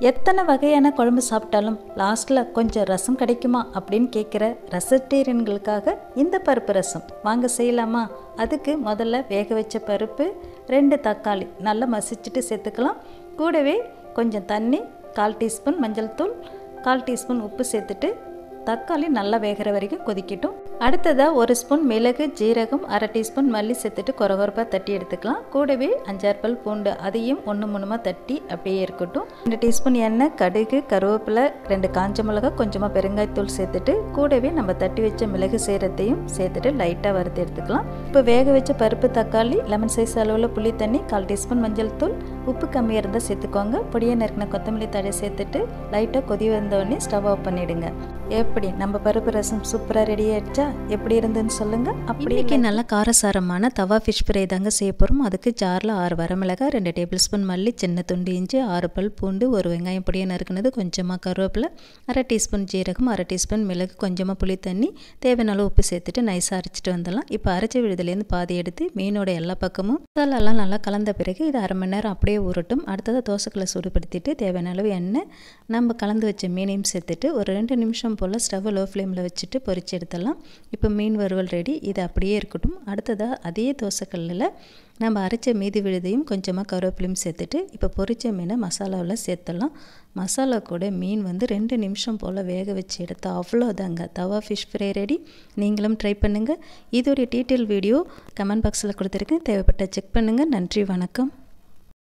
எத்தனை வகையான குழம்பு சாப்பிட்டாலும் லாஸ்ட்டில் கொஞ்சம் ரசம் கிடைக்குமா அப்படின்னு கேட்குற ரசட்டேரியன்களுக்காக இந்த பருப்பு ரசம் வாங்க செய்யலாமா? அதுக்கு முதல்ல வேக வச்ச பருப்பு, 2 தக்காளி நல்லா மசிச்சுட்டு சேர்த்துக்கலாம். கூடவே கொஞ்சம் தண்ணி, 1/4 டீஸ்பூன் மஞ்சள் தூள், 1/4 டீஸ்பூன் உப்பு சேர்த்துட்டு தக்காளி நல்லா வேகிற வரைக்கும் கொதிக்கட்டும். அடுத்ததாக 1 ஸ்பூன் மிளகு, ஜீரகம், 1/2 டீஸ்பூன் மல்லி சேர்த்துட்டு கொரகொரப்பாக தட்டி எடுத்துக்கலாம். கூடவே 5-6 பல் பூண்டு, அதையும் 1-3 தட்டி அப்படியே இருக்கட்டும். 2 டீஸ்பூன் எண்ணெய், கடுகு, கருவேப்பிலை, 2 காஞ்ச மிளகா, கொஞ்சமாக பெருங்காயத்தூள் சேர்த்துட்டு கூடவே நம்ம தட்டி வச்ச மிளகு சீரத்தையும் சேர்த்துட்டு லைட்டாக வறுத்து எடுத்துக்கலாம். இப்போ வேக வச்ச பருப்பு, தக்காளி, லெமன் சைஸ் அளவில் புளி தண்ணி, 1/4 டீஸ்பூன் மஞ்சள் தூள், உப்பு கம்மியாக இருந்தால் சேர்த்துக்கோங்க. பொடியை நறுக்கின கொத்தமல்லி தழை சேர்த்துட்டு லைட்டாக கொதி வந்தோடனே ஸ்டவ் ஆஃப் பண்ணிவிடுங்க. எப்படி நம்ம பருப்பு ரசம் சூப்பராக ரெடி ஆகிடுச்சா? எப்படி இருந்துன்னு சொல்லுங்கள். அப்படியே நல்லா காரசாரமான தவா ஃபிஷ் ஃப்ரை தாங்க செய்ய போகிறோம். அதுக்கு ஜாரில் 6 வரமிளகாய், 2 டேபிள் ஸ்பூன் மல்லி, சின்ன துண்டு இஞ்சி, 6 பல் பூண்டு, 1 வெங்காயம் பொடியை நறுக்குனது, கொஞ்சமாக கருவேப்பிலை, 1/2 டீஸ்பூன் ஜீரகம், 1/2 டீஸ்பூன் மிளகு, கொஞ்சமாக புளி தண்ணி, தேவையான அளவு உப்பு சேர்த்துட்டு நைஸாக அரைச்சிட்டு வந்துடலாம். இப்போ அரைச்சி விழுதுலேருந்து பாதி எடுத்து மீனோட எல்லா பக்கமும் மசாலாலாம் நல்லா கலந்த பிறகு இது 1/2 மணி நேரம் அப்படியே ஊறட்டும். அடுத்தது தோசைக்கல்லை சூடுபடுத்திட்டு தேவையான அளவு எண்ணெய், நம்ம கலந்து வச்ச மீனையும் சேர்த்துட்டு ஒரு 2 நிமிஷம் போல் ஸ்டவ் லோ ஃப்ளேமில் வச்சுட்டு பொரிச்சு எடுத்துடலாம். இப்போ மீன் வறுவல் ரெடி. இது அப்படியே இருக்கட்டும். அடுத்ததாக அதே தோசைக்கல்லில் நம்ம அரைச்ச மீதி விழுதையும் கொஞ்சமாக கருவேப்பிலையும் சேர்த்துட்டு இப்போ பொரிச்ச மீனை மசாலாவில் சேர்த்துடலாம். மசாலா கூட மீன் 2 நிமிஷம் போல் வேக வச்சு எடுத்தால் அவ்வளோதாங்க, தவா ஃபிஷ் ஃப்ரை ரெடி. நீங்களும் ட்ரை பண்ணுங்கள். இதோடைய டீட்டெயில் வீடியோ கமெண்ட் பாக்ஸில் கொடுத்துருக்கேன், தேவைப்பட்ட செக் பண்ணுங்கள். நன்றி, வணக்கம்.